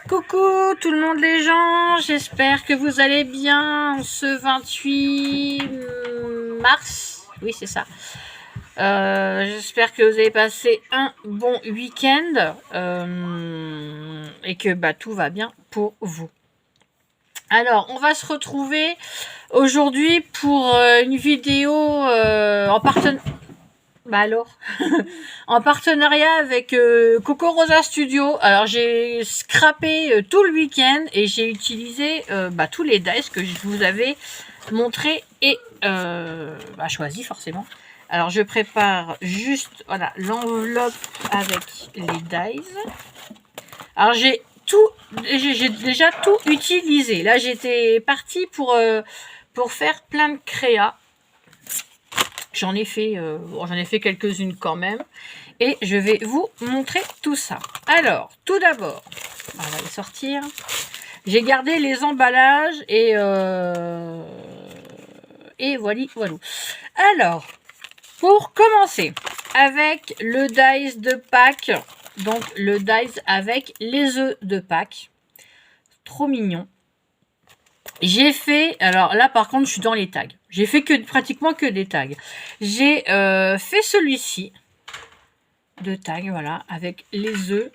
Coucou tout le monde les gens, j'espère que vous allez bien ce 28 mars, oui c'est ça. J'espère que vous avez passé un bon week-end et que tout va bien pour vous. Alors on va se retrouver aujourd'hui pour une vidéo en partenariat. En partenariat avec Coco Rosa Studio. Alors j'ai scrappé tout le week-end et j'ai utilisé tous les dice que je vous avais montré et choisi forcément. Alors je prépare juste l'enveloppe avec les dice. Alors j'ai déjà tout utilisé. Là j'étais partie pour faire plein de créas. J'en ai fait quelques-unes quand même. Et je vais vous montrer tout ça. Alors, tout d'abord, on va les sortir. J'ai gardé les emballages et voilà. Alors, pour commencer, avec le dice de Pâques. Donc, le dice avec les œufs de Pâques. Trop mignon. J'ai fait, alors là par contre je suis dans les tags. J'ai fait pratiquement que des tags. J'ai fait celui-ci de tag, voilà, avec les œufs.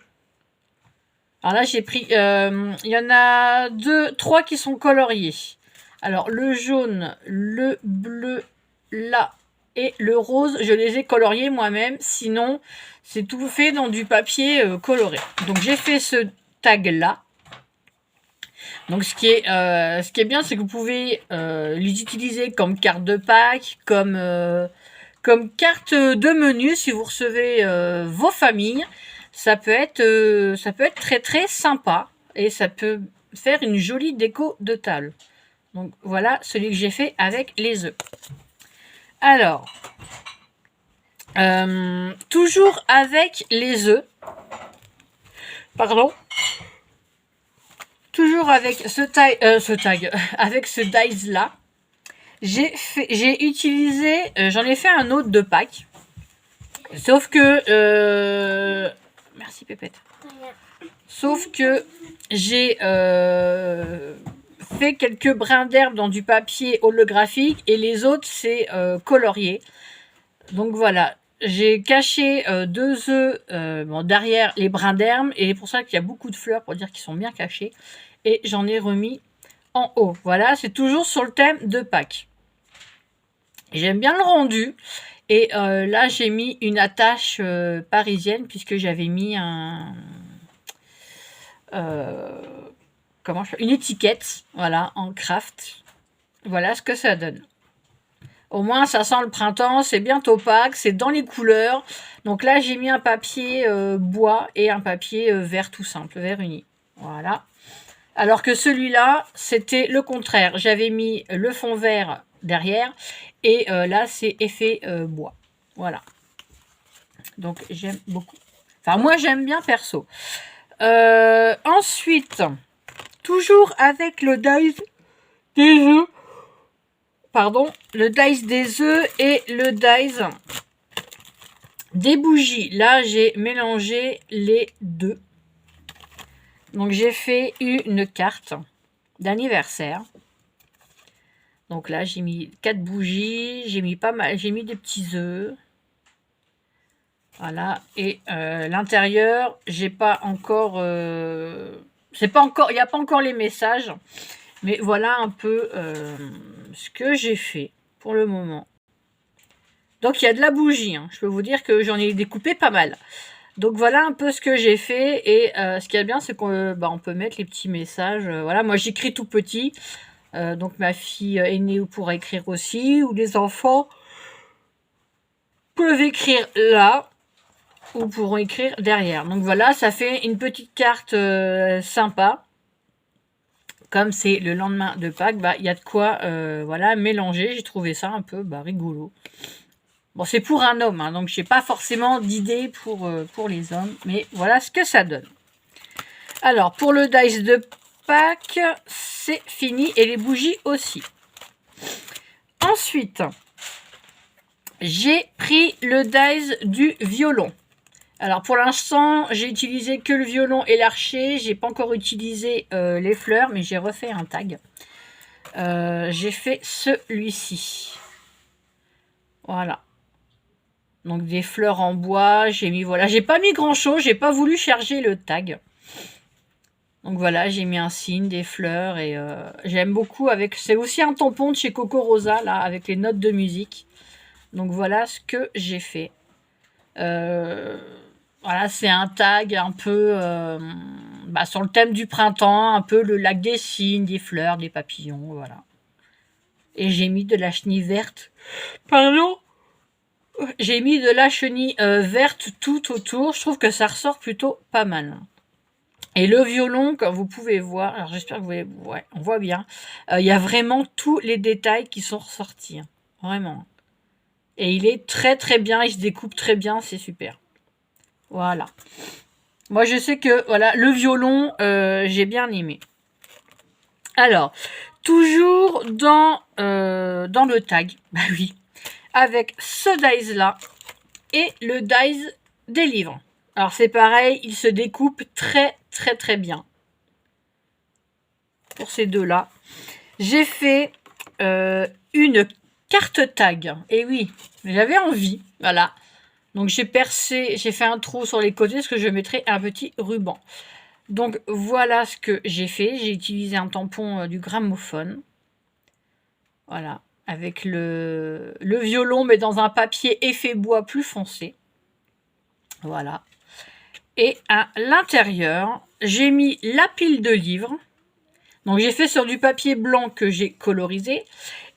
Alors là j'ai pris, il y en a 3 qui sont coloriés. Alors le jaune, le bleu là et le rose, je les ai coloriés moi-même. Sinon c'est tout fait dans du papier coloré. Donc j'ai fait ce tag là. Donc ce qui est bien, c'est que vous pouvez les utiliser comme carte de Pâques, comme carte de menu si vous recevez vos familles. Ça peut être très très sympa et ça peut faire une jolie déco de table. Donc voilà celui que j'ai fait avec les œufs. Alors, toujours avec les œufs. Pardon. Toujours avec avec ce dice là, j'ai utilisé, j'en ai fait un autre de Pâques, sauf que merci Pépette. Sauf que j'ai fait quelques brins d'herbe dans du papier holographique et les autres c'est colorié. Donc voilà. J'ai caché 2 œufs derrière les brins d'herbe et c'est pour ça qu'il y a beaucoup de fleurs pour dire qu'ils sont bien cachés. Et j'en ai remis en haut. Voilà, c'est toujours sur le thème de Pâques. J'aime bien le rendu. Et là, j'ai mis une attache parisienne puisque j'avais mis une étiquette, voilà, en craft. Voilà ce que ça donne. Au moins, ça sent le printemps, c'est bientôt Pâques, c'est dans les couleurs. Donc là, j'ai mis un papier bois et un papier vert tout simple, vert uni. Voilà. Alors que celui-là, c'était le contraire. J'avais mis le fond vert derrière et là, c'est effet bois. Voilà. Donc, j'aime beaucoup. Enfin, moi, j'aime bien perso. Ensuite, toujours avec le dice des œufs. Pardon, le dice des œufs et le dice des bougies. Là, j'ai mélangé les deux. Donc, j'ai fait une carte d'anniversaire. Donc là, j'ai mis 4 bougies. J'ai mis pas mal. J'ai mis des petits œufs. Voilà. Et l'intérieur, j'ai pas encore... c'est pas encore... Il n'y a pas encore les messages. Mais voilà un peu ce que j'ai fait pour le moment. Donc, il y a de la bougie. Hein. Je peux vous dire que j'en ai découpé pas mal. Donc, voilà un peu ce que j'ai fait. Et ce qui est bien, c'est qu'on peut mettre les petits messages. Voilà, moi, j'écris tout petit. Donc, ma fille aînée pourra écrire aussi. Ou les enfants peuvent écrire là. Ou pourront écrire derrière. Donc, voilà, ça fait une petite carte sympa. Comme c'est le lendemain de Pâques, il y a de quoi mélanger. J'ai trouvé ça un peu rigolo. Bon, c'est pour un homme, hein, donc je n'ai pas forcément d'idée pour les hommes. Mais voilà ce que ça donne. Alors, pour le dice de Pâques, c'est fini. Et les bougies aussi. Ensuite, j'ai pris le dice du violon. Alors pour l'instant, j'ai utilisé que le violon et l'archer. J'ai pas encore utilisé les fleurs, mais j'ai refait un tag. J'ai fait celui-ci. Voilà. Donc des fleurs en bois. J'ai mis, voilà, j'ai pas mis grand chose. J'ai pas voulu charger le tag. Donc voilà, j'ai mis un signe, des fleurs et j'aime beaucoup avec. C'est aussi un tampon de chez Coco Rosa là, avec les notes de musique. Donc voilà ce que j'ai fait. Voilà, c'est un tag un peu sur le thème du printemps, un peu le lac des cygnes, des fleurs, des papillons, voilà. Et j'ai mis de la chenille verte. Pardon. J'ai mis de la chenille verte tout autour. Je trouve que ça ressort plutôt pas mal. Et le violon, comme vous pouvez voir, alors j'espère que vous voyez, ouais, on voit bien, il y a vraiment tous les détails qui sont ressortis. Hein, vraiment. Et il est très très bien, il se découpe très bien, c'est super. Voilà. Moi, je sais que voilà, le violon, j'ai bien aimé. Alors, toujours dans le tag, bah oui, avec ce dies-là et le dies des livres. Alors, c'est pareil, il se découpe très, très, très bien. Pour ces deux-là. J'ai fait une carte tag. Et oui, j'avais envie, voilà. Donc j'ai percé, j'ai fait un trou sur les côtés parce que je mettrai un petit ruban. Donc voilà ce que j'ai fait. J'ai utilisé un tampon du gramophone. Voilà. Avec le violon, mais dans un papier effet bois plus foncé. Voilà. Et à l'intérieur, j'ai mis la pile de livres. Donc j'ai fait sur du papier blanc que j'ai colorisé.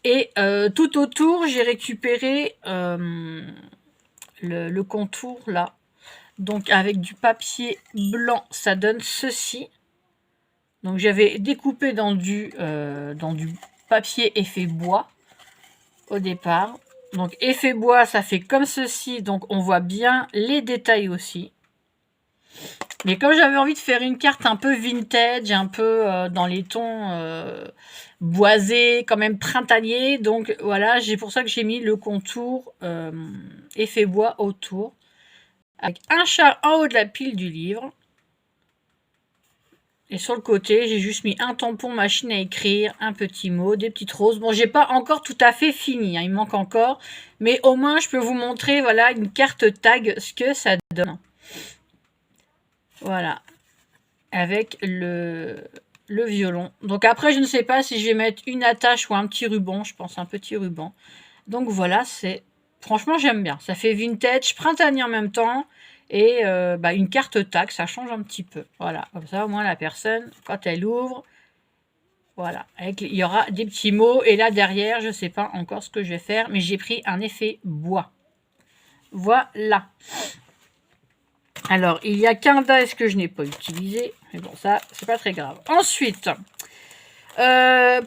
Et tout autour, j'ai récupéré le contour là. Donc avec du papier blanc, ça donne ceci. Donc j'avais découpé dans du papier effet bois au départ. Donc effet bois, ça fait comme ceci. Donc on voit bien les détails aussi. Mais comme j'avais envie de faire une carte un peu vintage, un peu dans les tons boisés, quand même printaniers, donc voilà, c'est pour ça que j'ai mis le contour effet bois autour. Avec un chat en haut de la pile du livre. Et sur le côté, j'ai juste mis un tampon machine à écrire, un petit mot, des petites roses. Bon, j'ai pas encore tout à fait fini, hein, il manque encore. Mais au moins, je peux vous montrer, voilà, une carte tag, ce que ça donne. Voilà. Avec le violon. Donc après, je ne sais pas si je vais mettre une attache ou un petit ruban. Je pense un petit ruban. Donc voilà, c'est... Franchement, j'aime bien. Ça fait vintage, printanier en même temps. Et une carte tag, ça change un petit peu. Voilà, comme ça, au moins, la personne, quand elle ouvre, voilà, il y aura des petits mots. Et là, derrière, je ne sais pas encore ce que je vais faire, mais j'ai pris un effet bois. Voilà. Alors, il y a qu'un dice que je n'ai pas utilisé. Mais bon, ça, c'est pas très grave. Ensuite,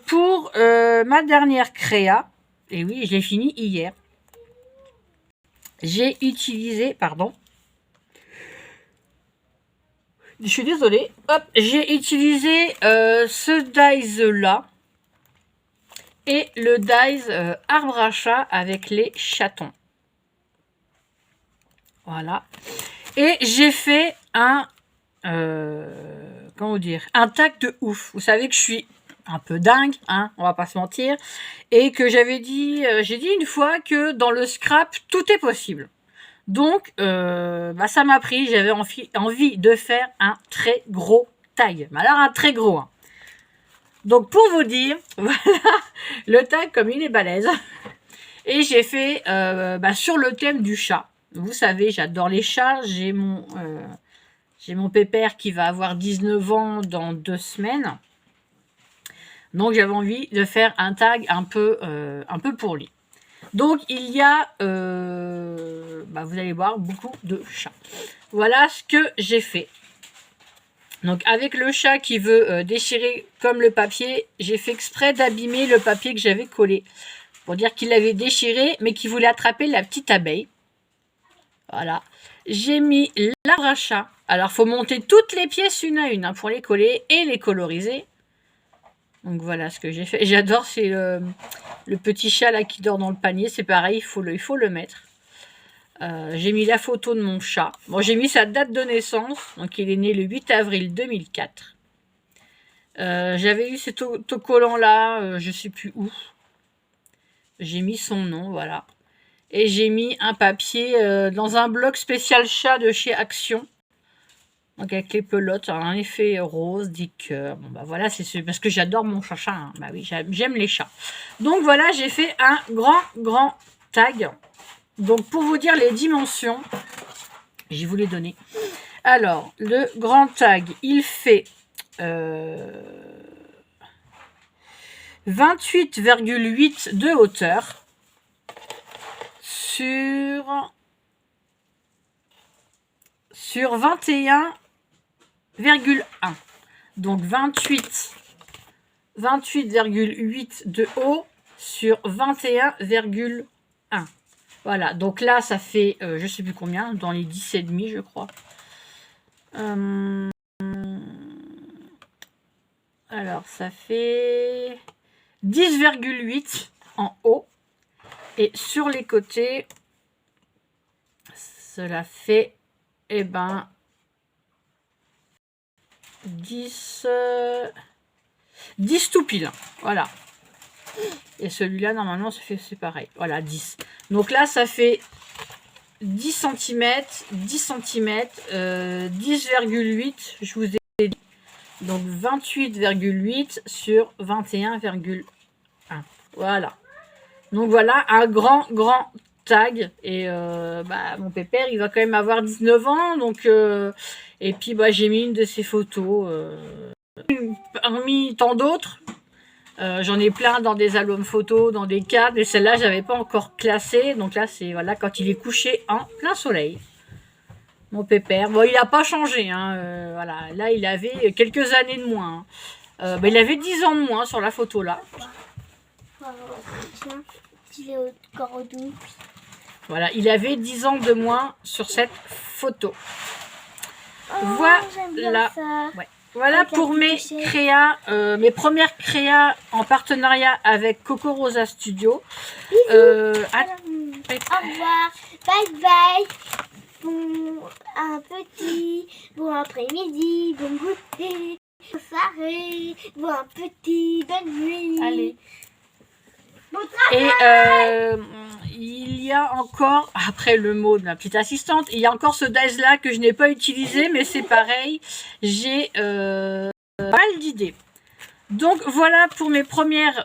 pour ma dernière créa, et oui, je l'ai fini hier, j'ai utilisé, pardon, je suis désolée, hop, j'ai utilisé ce dice-là et le dice arbre à chat avec les chatons. Voilà. Et j'ai fait un, comment dire, un tag de ouf. Vous savez que je suis un peu dingue, hein, on va pas se mentir, et que j'avais dit, j'ai dit une fois que dans le scrap, tout est possible. Donc, ça m'a pris, j'avais envie de faire un très gros tag. Mais alors, un très gros. Hein. Donc, pour vous dire, voilà, le tag, comme il est balèze. Et j'ai fait sur le thème du chat. Vous savez, j'adore les chats. J'ai mon pépère qui va avoir 19 ans dans 2 semaines. Donc, j'avais envie de faire un tag un peu pour lui. Donc, il y a, vous allez voir, beaucoup de chats. Voilà ce que j'ai fait. Donc, avec le chat qui veut déchirer comme le papier, j'ai fait exprès d'abîmer le papier que j'avais collé. Pour dire qu'il l'avait déchiré, mais qu'il voulait attraper la petite abeille. Voilà. J'ai mis l'arbre à chat. Alors, il faut monter toutes les pièces une à une hein, pour les coller et les coloriser. Donc voilà ce que j'ai fait. J'adore, c'est le petit chat là qui dort dans le panier. C'est pareil, il faut le mettre. J'ai mis la photo de mon chat. Bon, j'ai mis sa date de naissance. Donc, il est né le 8 avril 2004. J'avais eu cet autocollant-là, je ne sais plus où. J'ai mis son nom, voilà. Et j'ai mis un papier dans un bloc spécial chat de chez Action. Donc avec les pelotes, un effet rose, des cœurs. Bon bah voilà, c'est parce que j'adore mon chat. Hein. Bah oui, j'aime les chats. Donc voilà, j'ai fait un grand tag. Donc pour vous dire les dimensions, je vais vous les donner. Alors, le grand tag, il fait 28,8 de hauteur sur 21,1. Donc 28,8 de haut sur 21,1. Voilà, donc là, ça fait, je sais plus combien, dans les 10,5, je crois. Alors, ça fait 10,8 en haut. Et sur les côtés, cela fait, 10 tout pile. Voilà. Et celui-là, normalement, c'est pareil. Voilà, 10. Donc là, ça fait 10 cm, 10 cm, 10,8, je vous ai dit. Donc 28,8 sur 21,1. Voilà. Donc voilà, un grand tag. Et mon pépère, il va quand même avoir 19 ans. Donc, et puis, j'ai mis une de ses photos. Parmi tant d'autres. J'en ai plein dans des albums photos, dans des cartes, mais celle-là, je n'avais pas encore classée. Donc là, c'est voilà, quand il est couché en plein soleil. Mon pépère. Bon, il n'a pas changé. Hein, voilà. Là, il avait quelques années de moins. Hein. Il avait 10 ans de moins sur la photo là. Voilà, il avait 10 ans de moins sur cette photo. Voilà. Ouais. Voilà pour mes créas, mes premières créas en partenariat avec Coco Rosa Studio. Au revoir, bye bye. Bon après-midi, bon goûter, bonne soirée, bon appétit, bonne nuit. Allez. Et il y a encore, après le mot de ma petite assistante, il y a encore ce dice là que je n'ai pas utilisé, mais c'est pareil, j'ai pas mal d'idées. Donc voilà pour mes premières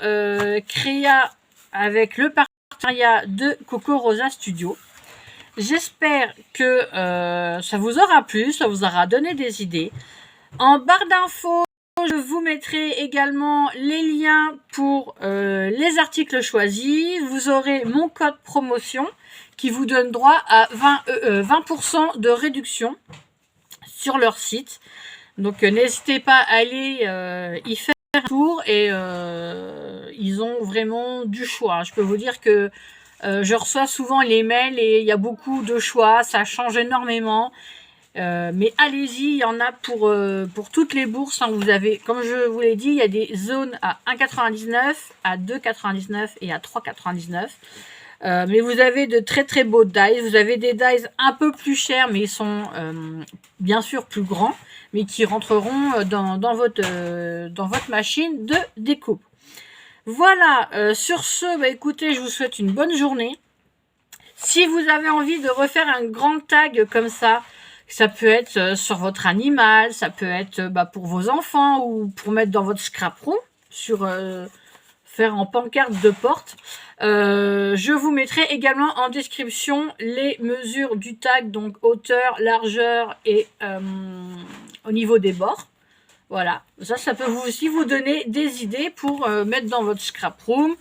créas avec le partenariat de Coco Rosa Studio. J'espère que ça vous aura plu, ça vous aura donné des idées. En barre d'infos, je vous mettrai également les liens pour les articles choisis. Vous aurez mon code promotion qui vous donne droit à 20% de réduction sur leur site. Donc n'hésitez pas à aller y faire un tour et ils ont vraiment du choix. Je peux vous dire que je reçois souvent les mails et il y a beaucoup de choix, ça change énormément. Mais allez-y, il y en a pour toutes les bourses. Hein. Vous avez, comme je vous l'ai dit, il y a des zones à 1,99, à 2,99 et à 3,99. Mais vous avez de très beaux dies. Vous avez des dies un peu plus chers, mais ils sont bien sûr plus grands, mais qui rentreront dans votre machine de découpe. Voilà, sur ce, écoutez, je vous souhaite une bonne journée. Si vous avez envie de refaire un grand tag comme ça peut être sur votre animal, ça peut être pour vos enfants ou pour mettre dans votre scrap room, faire en pancarte de porte. Je vous mettrai également en description les mesures du tag, donc hauteur, largeur et au niveau des bords. Voilà, ça peut aussi vous donner des idées pour mettre dans votre scrap room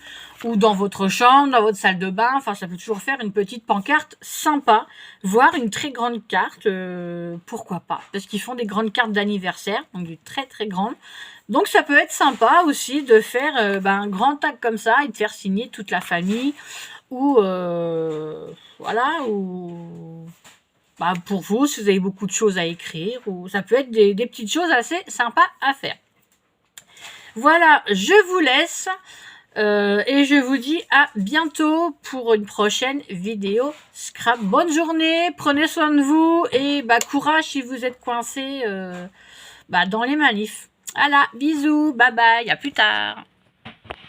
ou dans votre chambre, dans votre salle de bain. Enfin, ça peut toujours faire une petite pancarte sympa, voire une très grande carte, pourquoi pas. Parce qu'ils font des grandes cartes d'anniversaire, donc des très grandes. Donc ça peut être sympa aussi de faire un grand tag comme ça et de faire signer toute la famille ou voilà, ou pour vous, si vous avez beaucoup de choses à écrire, ou ça peut être des petites choses assez sympas à faire. Voilà, je vous laisse. Et je vous dis à bientôt pour une prochaine vidéo Scrap. Bonne journée, prenez soin de vous et courage si vous êtes coincé dans les manifs. Voilà, bisous, bye bye, à plus tard.